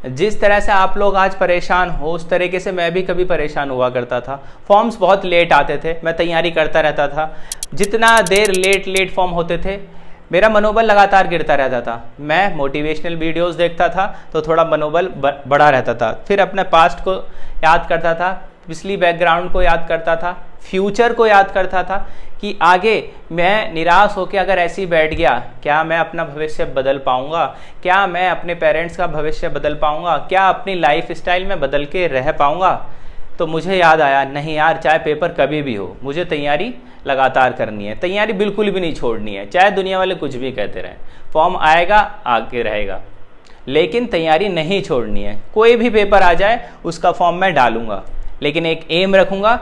जिस तरह से आप लोग आज परेशान हो उस तरीके से मैं भी कभी परेशान हुआ करता था। फॉर्म्स बहुत लेट आते थे, मैं तैयारी करता रहता था। जितना देर लेट फॉर्म होते थे मेरा मनोबल लगातार गिरता रहता था। मैं मोटिवेशनल वीडियोस देखता था तो थोड़ा मनोबल बढ़ा रहता था। फिर अपने पास्ट को याद करता था, पिछली बैकग्राउंड को याद करता था, फ्यूचर को याद करता था कि आगे मैं निराश होकर अगर ऐसे ही बैठ गया, क्या मैं अपना भविष्य बदल पाऊंगा, क्या मैं अपने पेरेंट्स का भविष्य बदल पाऊंगा, क्या अपनी लाइफ स्टाइल में बदल के रह पाऊंगा। तो मुझे याद आया, नहीं यार, चाहे पेपर कभी भी हो, मुझे तैयारी लगातार करनी है, तैयारी बिल्कुल भी नहीं छोड़नी है, चाहे दुनिया वाले कुछ भी कहते रहें। फॉर्म आएगा आगे रहेगा, लेकिन तैयारी नहीं छोड़नी है। कोई भी पेपर आ जाए उसका फॉर्म मैं डालूंगा, लेकिन एक एम रखूंगा,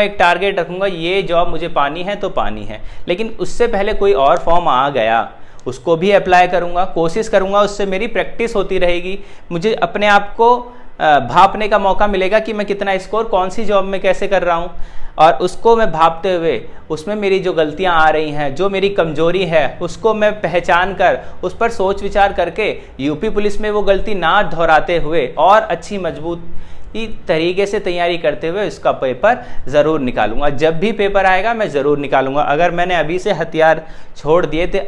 एक टारगेट रखूंगा, ये जॉब मुझे पानी है तो पानी है। लेकिन उससे पहले कोई और फॉर्म आ गया उसको भी अप्लाई करूंगा, कोशिश करूंगा, उससे मेरी प्रैक्टिस होती रहेगी। मुझे अपने आप को भापने का मौका मिलेगा कि मैं कितना स्कोर कौन सी जॉब में कैसे कर रहा हूँ, और उसको मैं भापते हुए उसमें मेरी जो गलतियाँ आ रही हैं, जो मेरी कमजोरी है, उसको मैं पहचान कर उस पर सोच विचार करके यूपी पुलिस में वो गलती ना दोहराते हुए और अच्छी मजबूत तरीके से तैयारी करते हुए इसका पेपर ज़रूर निकालूंगा। जब भी पेपर आएगा मैं ज़रूर निकालूंगा। अगर मैंने अभी से हथियार छोड़ दिए तो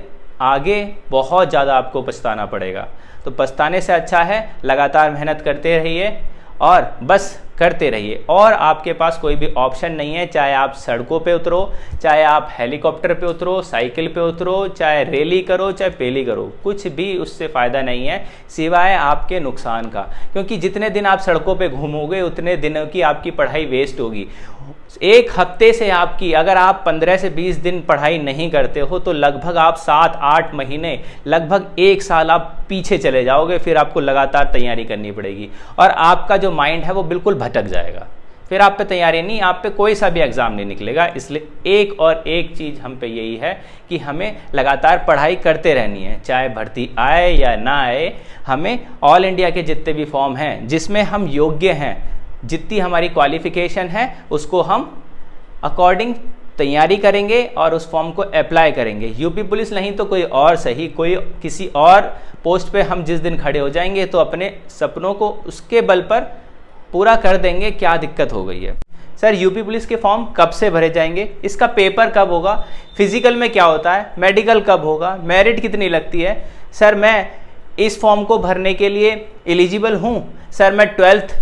आगे बहुत ज़्यादा आपको पछताना पड़ेगा। तो पछताने से अच्छा है लगातार मेहनत करते रहिए और बस करते रहिए, और आपके पास कोई भी ऑप्शन नहीं है। चाहे आप सड़कों पे उतरो, चाहे आप हेलीकॉप्टर पे उतरो, साइकिल पे उतरो, चाहे रैली करो, चाहे पेली करो, कुछ भी उससे फ़ायदा नहीं है सिवाय आपके नुकसान का। क्योंकि जितने दिन आप सड़कों पे घूमोगे उतने दिनों की आपकी पढ़ाई वेस्ट होगी। एक हफ्ते से आपकी, अगर आप 15 से 20 दिन पढ़ाई नहीं करते हो तो लगभग आप 7-8 महीने, लगभग 1 साल आप पीछे चले जाओगे। फिर आपको लगातार तैयारी करनी पड़ेगी और आपका जो माइंड है वो बिल्कुल भटक जाएगा। फिर आप पे तैयारी नहीं, आप पे कोई सा भी एग्ज़ाम नहीं निकलेगा। इसलिए एक और एक चीज़ हम पे यही है कि हमें लगातार पढ़ाई करते रहनी है, चाहे भर्ती आए या ना आए। हमें ऑल इंडिया के जितने भी फॉर्म हैं जिसमें हम योग्य हैं, जितनी हमारी क्वालिफिकेशन है, उसको हम अकॉर्डिंग तैयारी करेंगे और उस फॉर्म को अप्लाई करेंगे। यूपी पुलिस नहीं तो कोई और सही, कोई किसी और पोस्ट पे हम जिस दिन खड़े हो जाएंगे तो अपने सपनों को उसके बल पर पूरा कर देंगे। क्या दिक्कत हो गई है सर? यूपी पुलिस के फॉर्म कब से भरे जाएंगे, इसका पेपर कब होगा, फिजिकल में क्या होता है, मेडिकल कब होगा, मेरिट कितनी लगती है? सर मैं इस फॉर्म को भरने के लिए एलिजिबल हूँ? सर मैं 12th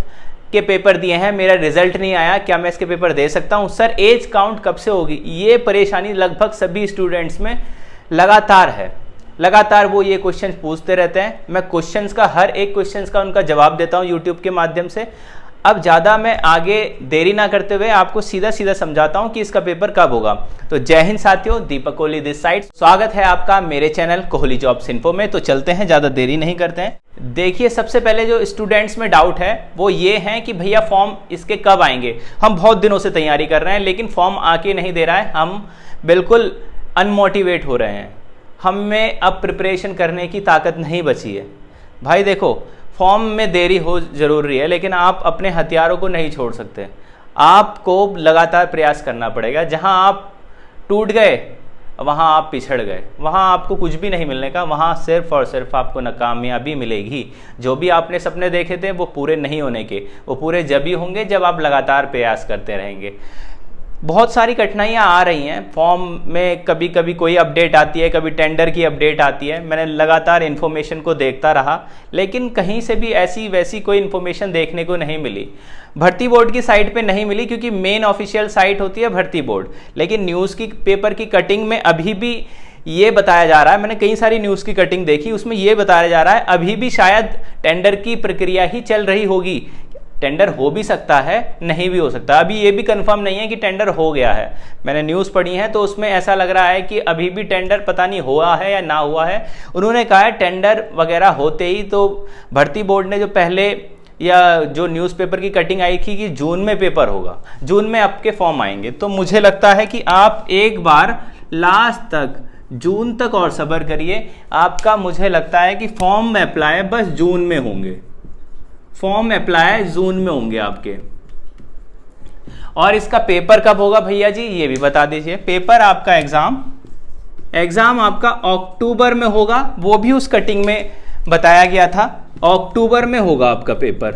के पेपर दिए हैं, मेरा रिजल्ट नहीं आया, क्या मैं इसके पेपर दे सकता हूं? सर एज काउंट कब से होगी? ये परेशानी लगभग सभी स्टूडेंट्स में लगातार है। लगातार वो ये क्वेश्चन पूछते रहते हैं। मैं क्वेश्चंस का, हर एक क्वेश्चंस का उनका जवाब देता हूं यूट्यूब के माध्यम से। अब ज़्यादा मैं आगे देरी ना करते हुए आपको सीधा सीधा समझाता हूं कि इसका पेपर कब होगा। तो जय हिंद साथियों, दीपक कोहली दिस साइड। स्वागत है आपका मेरे चैनल कोहली जॉब्स इन्फो में। तो चलते हैं, ज़्यादा देरी नहीं करते हैं। देखिए, सबसे पहले जो स्टूडेंट्स में डाउट है वो ये है कि भैया फॉर्म इसके कब आएंगे। हम बहुत दिनों से तैयारी कर रहे हैं लेकिन फॉर्म आके नहीं दे रहा है, हम बिल्कुल अनमोटिवेट हो रहे हैं, हम में अब प्रिपरेशन करने की ताकत नहीं बची है। भाई देखो, फॉर्म में देरी हो ज़रूरी है लेकिन आप अपने हथियारों को नहीं छोड़ सकते। आपको लगातार प्रयास करना पड़ेगा। जहां आप टूट गए वहां आप पिछड़ गए, वहां आपको कुछ भी नहीं मिलने का, वहां सिर्फ और सिर्फ आपको नाकामयाबी मिलेगी। जो भी आपने सपने देखे थे वो पूरे नहीं होने के, वो पूरे जब ही होंगे जब आप लगातार प्रयास करते रहेंगे। बहुत सारी कठिनाइयाँ आ रही हैं फॉर्म में, कभी कभी कोई अपडेट आती है, कभी टेंडर की अपडेट आती है। मैंने लगातार इन्फॉर्मेशन को देखता रहा लेकिन कहीं से भी ऐसी वैसी कोई इन्फॉर्मेशन देखने को नहीं मिली। भर्ती बोर्ड की साइट पे नहीं मिली क्योंकि मेन ऑफिशियल साइट होती है भर्ती बोर्ड। लेकिन न्यूज़ की पेपर की कटिंग में अभी भी ये बताया जा रहा है, मैंने कई सारी न्यूज़ की कटिंग देखी, उसमें ये बताया जा रहा है अभी भी शायद टेंडर की प्रक्रिया ही चल रही होगी। टेंडर हो भी सकता है, नहीं भी हो सकता। अभी ये भी कंफर्म नहीं है कि टेंडर हो गया है। मैंने न्यूज़ पढ़ी है तो उसमें ऐसा लग रहा है कि अभी भी टेंडर पता नहीं हुआ है या ना हुआ है। उन्होंने कहा है टेंडर वगैरह होते ही तो भर्ती बोर्ड ने जो पहले या जो न्यूज़पेपर की कटिंग आई थी कि जून में पेपर होगा, जून में आपके फॉर्म आएंगे। तो मुझे लगता है कि आप एक बार लास्ट तक, जून तक और सब्र करिए। आपका मुझे लगता है कि फॉर्म अप्लाई बस जून में होंगे, फॉर्म अप्लाई जून में होंगे आपके। और इसका पेपर कब होगा भैया जी, ये भी बता दीजिए। पेपर आपका एग्जाम आपका अक्टूबर में होगा, वो भी उस कटिंग में बताया गया था अक्टूबर में होगा आपका पेपर,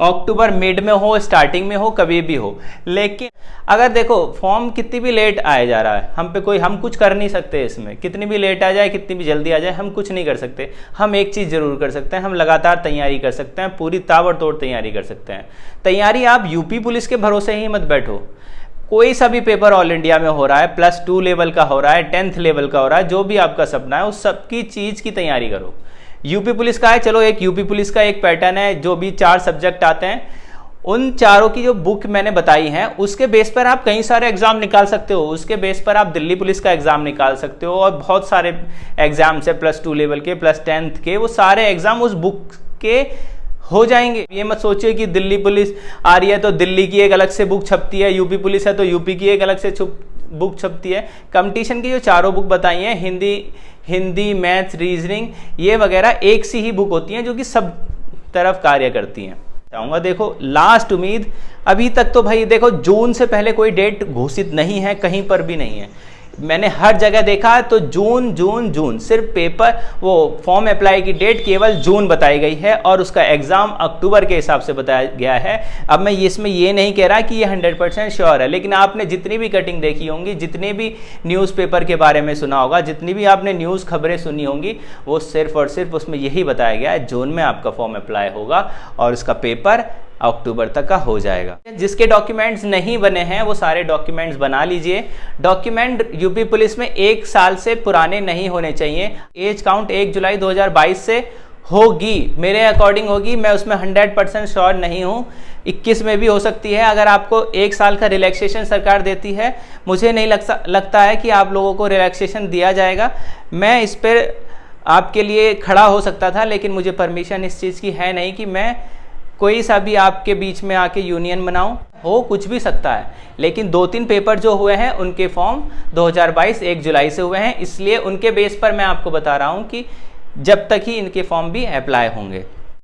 अक्टूबर मिड में हो, स्टार्टिंग में हो, कभी भी हो। लेकिन अगर देखो फॉर्म कितनी भी लेट आया जा रहा है, हम कुछ कर नहीं सकते इसमें, कितनी भी लेट आ जाए, कितनी भी जल्दी आ जाए, हम कुछ नहीं कर सकते। हम एक चीज़ जरूर कर सकते हैं, हम लगातार तैयारी कर सकते हैं, पूरी ताबड़तोड़ तैयारी कर सकते हैं। तैयारी आप यूपी पुलिस के भरोसे ही मत बैठो। कोई सा भी पेपर ऑल इंडिया में हो रहा है, +2 लेवल का हो रहा है, 10th लेवल का हो रहा है, जो भी आपका सपना है उस सब की चीज़ की तैयारी करो। यूपी पुलिस का है, चलो एक यूपी पुलिस का एक पैटर्न है, जो भी 4 सब्जेक्ट आते हैं, उन चारों की जो बुक मैंने बताई है उसके बेस पर आप कई सारे एग्जाम निकाल सकते हो। उसके बेस पर आप दिल्ली पुलिस का एग्जाम निकाल सकते हो, और बहुत सारे एग्जाम्स है +2 लेवल के, +10th के, वो सारे एग्जाम उस बुक के हो जाएंगे। ये मत सोचिए कि दिल्ली पुलिस आ रही है तो दिल्ली की एक अलग से बुक छपती है, यूपी पुलिस है तो यूपी की एक अलग से बुक छपती है। कंपटीशन की जो चारों बुक बताई हैं, हिंदी, मैथ्स, रीजनिंग, ये वगैरह एक सी ही बुक होती हैं जो कि सब तरफ कार्य करती हैं। चाहूँगा देखो लास्ट उम्मीद, अभी तक तो भाई देखो जून से पहले कोई डेट घोषित नहीं है, कहीं पर भी नहीं है। मैंने हर जगह देखा तो जून, सिर्फ पेपर वो फॉर्म अप्लाई की डेट केवल जून बताई गई है, और उसका एग्ज़ाम अक्टूबर के हिसाब से बताया गया है। अब मैं इसमें ये नहीं कह रहा कि ये 100% श्योर है, लेकिन आपने जितनी भी कटिंग देखी होंगी, जितने भी न्यूज़पेपर के बारे में सुना होगा, जितनी भी आपने न्यूज़ खबरें सुनी होंगी, वो सिर्फ और सिर्फ उसमें यही बताया गया है जून में आपका फॉर्म अप्लाई होगा और उसका पेपर अक्टूबर तक का हो जाएगा। जिसके डॉक्यूमेंट्स नहीं बने हैं वो सारे डॉक्यूमेंट्स बना लीजिए। डॉक्यूमेंट यूपी पुलिस में 1 साल से पुराने नहीं होने चाहिए। एज काउंट 1 जुलाई 2022 से होगी, मेरे अकॉर्डिंग होगी, मैं उसमें 100% श्योर नहीं हूँ, 21 में भी हो सकती है। अगर आपको 1 साल का रिलैक्सेशन सरकार देती है, मुझे नहीं लगता है कि आप लोगों को रिलैक्सेशन दिया जाएगा। मैं इस पर आपके लिए खड़ा हो सकता था, लेकिन मुझे परमिशन इस चीज़ की है नहीं कि मैं कोई सा भी आपके बीच में आके यूनियन बनाऊं। हो कुछ भी सकता है, लेकिन 2-3 पेपर जो हुए हैं उनके फॉर्म 2022 1 जुलाई से हुए हैं, इसलिए उनके बेस पर मैं आपको बता रहा हूं कि जब तक ही इनके फॉर्म भी अप्लाई होंगे।